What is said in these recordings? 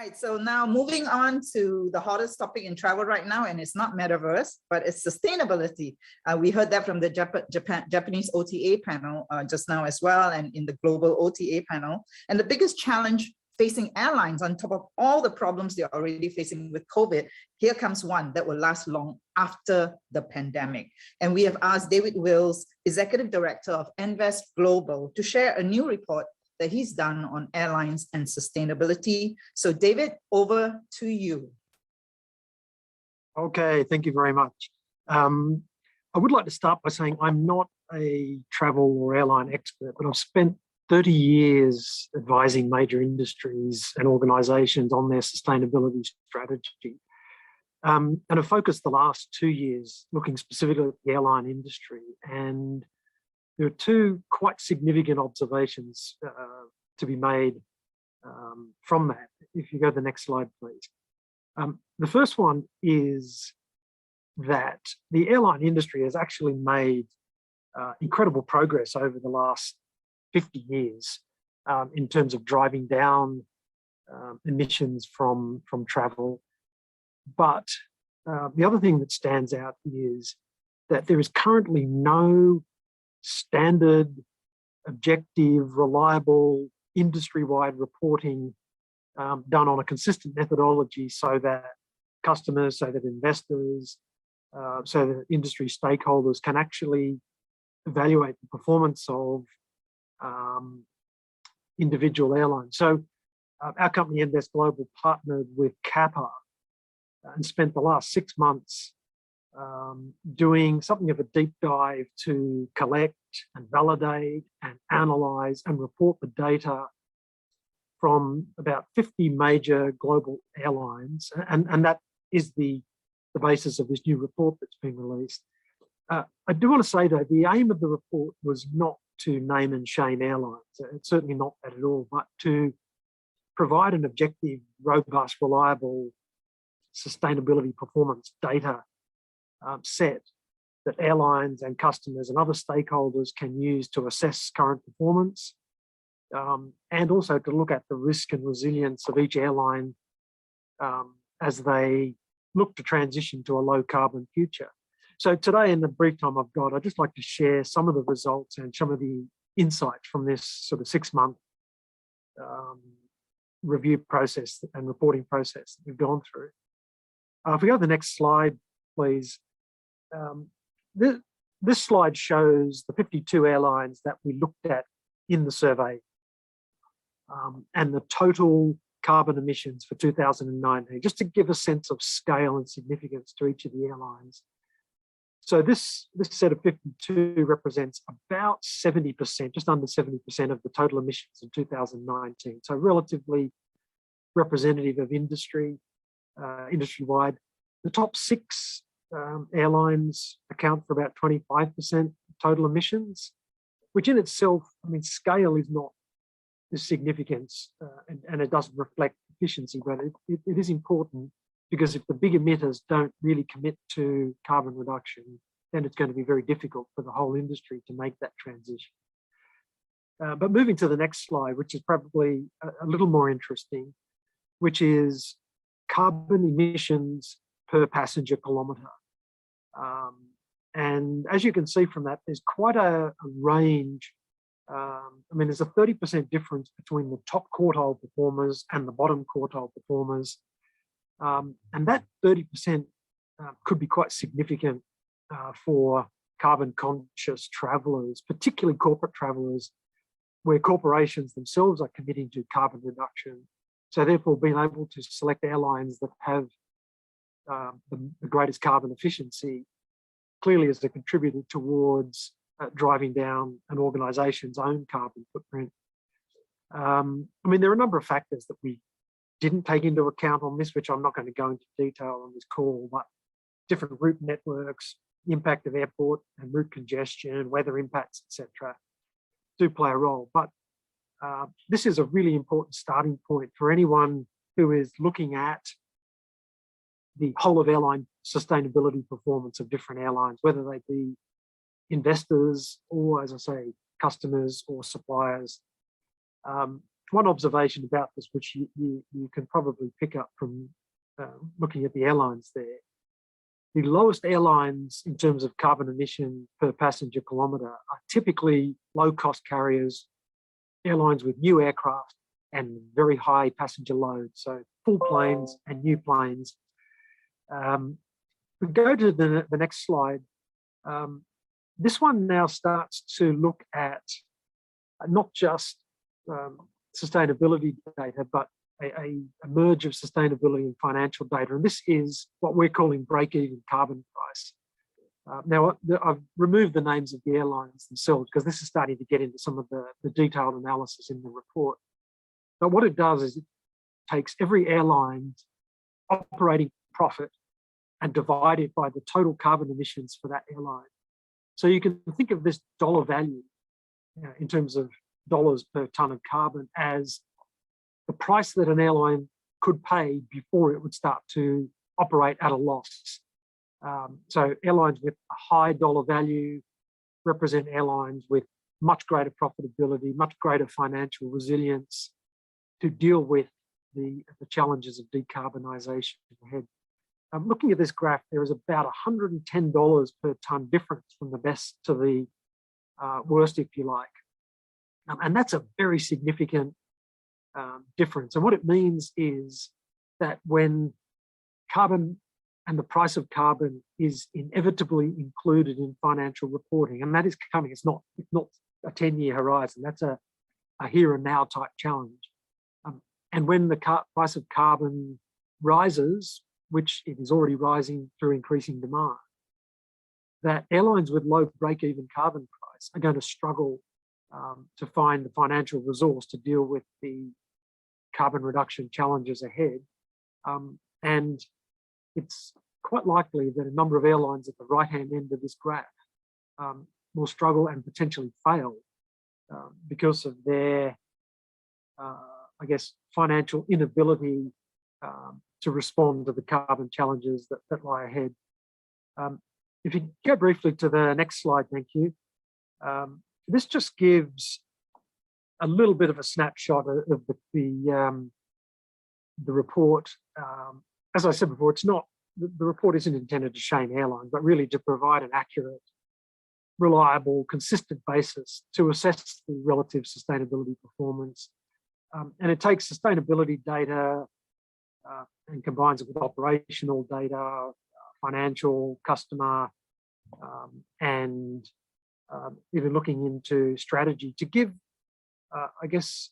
right, so now moving on to the hottest topic in travel right now, and it's not metaverse, but it's sustainability. We heard that from the Japanese OTA panel just now as well, and in the global OTA panel. And the biggest challenge facing airlines, on top of all the problems they're already facing with COVID, here comes one that will last long after the pandemic. And we have asked David Wills, Executive Director of Envest Global, to share a new report that he's done on airlines and sustainability. So David, over to you. Okay, thank you very much. I would like to start by saying I'm not a travel or airline expert, but I've spent 30 years advising major industries and organizations on their sustainability strategy. And I've focused the last 2 years looking specifically at the airline industry. And there are two quite significant observations to be made from that. If you go to the next slide, please. The first one is that the airline industry has actually made incredible progress over the last 50 years in terms of driving down emissions from travel. But the other thing that stands out is that there is currently no standard, objective, reliable, industry-wide reporting done on a consistent methodology so that customers, so that investors, so that industry stakeholders can actually evaluate the performance of individual airlines. So our company, Envest Global, partnered with CAPA and spent the last 6 months doing something of a deep dive to collect and validate and analyze and report the data from about 50 major global airlines. And that is the basis of this new report that's been released. I do want to say, though, the aim of the report was not to name and shame airlines. It's certainly not that at all, but to provide an objective, robust, reliable sustainability performance data set that airlines and customers and other stakeholders can use to assess current performance, and also to look at the risk and resilience of each airline as they look to transition to a low carbon future. So today, in the brief time I've got, I'd just like to share some of the results and some of the insights from this sort of 6-month review process and reporting process that we've gone through. If we go to the next slide, please. This slide shows the 52 airlines that we looked at in the survey and the total carbon emissions for 2019, just to give a sense of scale and significance to each of the airlines. So this set of 52 represents about 70%, just under 70% of the total emissions in 2019. So relatively representative of industry, industry-wide. The top 6 airlines account for about 25% total emissions, which in itself, I mean, scale is not the significance and it doesn't reflect efficiency, but it is important, because if the big emitters don't really commit to carbon reduction, then it's going to be very difficult for the whole industry to make that transition. But moving to the next slide, which is probably a little more interesting, which is carbon emissions per passenger kilometre. And as you can see from that, there's quite a range. I mean, there's a 30% difference between the top quartile performers and the bottom quartile performers. And that 30% could be quite significant for carbon conscious travellers, particularly corporate travellers, where corporations themselves are committing to carbon reduction. So therefore, being able to select airlines that have the greatest carbon efficiency clearly is a contributor towards driving down an organisation's own carbon footprint. I mean, there are a number of factors that we didn't take into account on this, which I'm not going to go into detail on this call, but different route networks, the impact of airport and route congestion, weather impacts, etc., do play a role. But this is a really important starting point for anyone who is looking at the whole of airline sustainability performance of different airlines, whether they be investors or, as I say, customers or suppliers. one observation about this, which you can probably pick up from looking at the airlines there, the lowest airlines in terms of carbon emission per passenger kilometre are typically low-cost carriers, airlines with new aircraft and very high passenger loads, so full planes and new planes. We go to the next slide. This one now starts to look at not just sustainability data, but a merge of sustainability and financial data. And this is what we're calling break-even carbon price. Now, I've removed the names of the airlines themselves because this is starting to get into some of the detailed analysis in the report. But what it does is it takes every airline's operating profit and divide it by the total carbon emissions for that airline. So you can think of this dollar value in terms of dollars per tonne of carbon as the price that an airline could pay before it would start to operate at a loss. So airlines with a high dollar value represent airlines with much greater profitability, much greater financial resilience to deal with the challenges of decarbonisation ahead. Looking at this graph, there is about $110 per tonne difference from the best to the worst, if you like. And that's a very significant difference. And what it means is that when carbon and the price of carbon is inevitably included in financial reporting, and that is coming, it's not a 10-year horizon, that's a here and now type challenge. And when the price of carbon rises, which it is already rising through increasing demand, that airlines with low break-even carbon price are going to struggle to find the financial resource to deal with the carbon reduction challenges ahead. And it's quite likely that a number of airlines at the right-hand end of this graph will struggle and potentially fail because of their, I guess, financial inability to respond to the carbon challenges that lie ahead. If you go briefly to the next slide, thank you. This just gives a little bit of a snapshot of the report. As I said before, it's not, the report isn't intended to shame airlines, but really to provide an accurate, reliable, consistent basis to assess the relative sustainability performance. And it takes sustainability data and combines it with operational data, financial, customer, and even looking into strategy to give, I guess,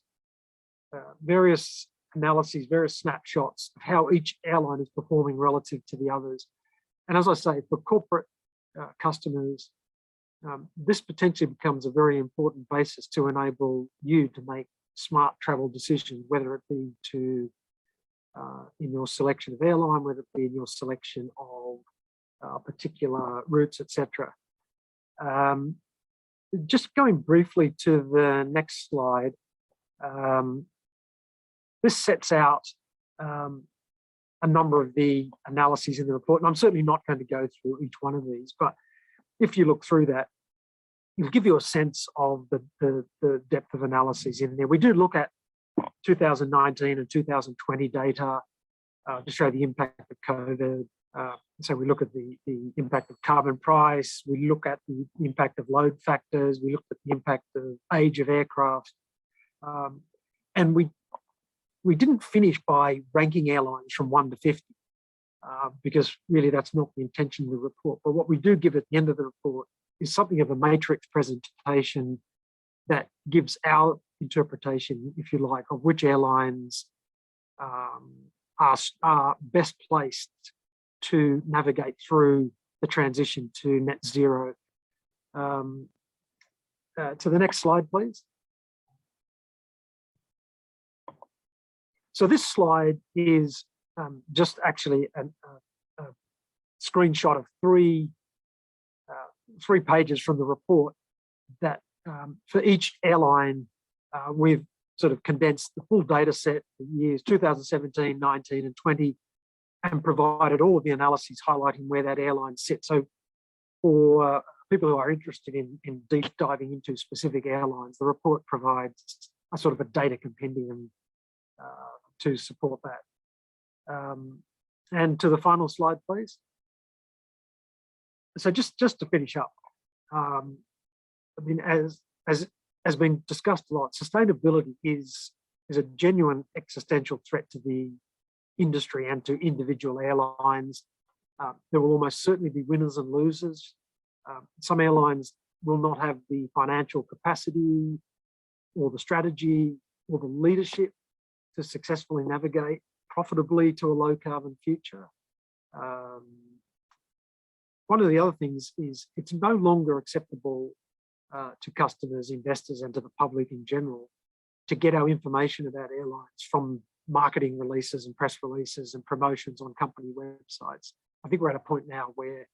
various analyses, various snapshots of how each airline is performing relative to the others. And as I say, for corporate customers, this potentially becomes a very important basis to enable you to make smart travel decisions, whether it be to in your selection of airline, whether it be in your selection of particular routes, etc. Just going briefly to the next slide, this sets out a number of the analyses in the report, and I'm certainly not going to go through each one of these, but if you look through that, it'll give you a sense of the depth of analyses in there. We do look at 2019 and 2020 data to show the impact of COVID. So we look at the impact of carbon price, we look at the impact of load factors, we look at the impact of age of aircraft. And we didn't finish by ranking airlines from 1 to 50, because really that's not the intention of the report. But what we do give at the end of the report is something of a matrix presentation that gives our interpretation, if you like, of which airlines are best placed to navigate through the transition to net zero. To the next slide, please. So this slide is just actually a screenshot of three pages from the report that for each airline, we've sort of condensed the full data set for years 2017, 19 and 20 and provided all of the analyses highlighting where that airline sits. So for people who are interested in deep diving into specific airlines, the report provides sort of a data compendium to support that. And to the final slide, please. So just to finish up, I mean, as has been discussed a lot, sustainability is a genuine existential threat to the industry and to individual airlines. There will almost certainly be winners and losers. Some airlines will not have the financial capacity or the strategy or the leadership to successfully navigate profitably to a low carbon future. One of the other things is it's no longer acceptable to customers, investors, and to the public in general to get our information about airlines from marketing releases and press releases and promotions on company websites. I think we're at a point now where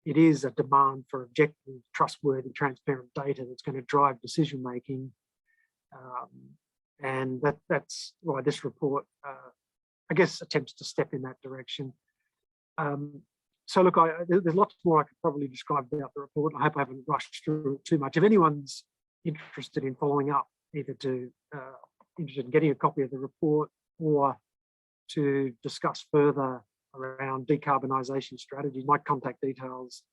it is a demand for objective, trustworthy, transparent data that's going to drive decision making. And that's why this report, I guess, attempts to step in that direction. So look, there's lots more I could probably describe about the report. I hope I haven't rushed through it too much. If anyone's interested in following up, either interested in getting a copy of the report or to discuss further around decarbonisation strategy, my contact details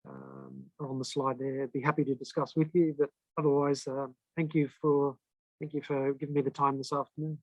are on the slide there. I'd be happy to discuss with you, but otherwise, thank you for giving me the time this afternoon.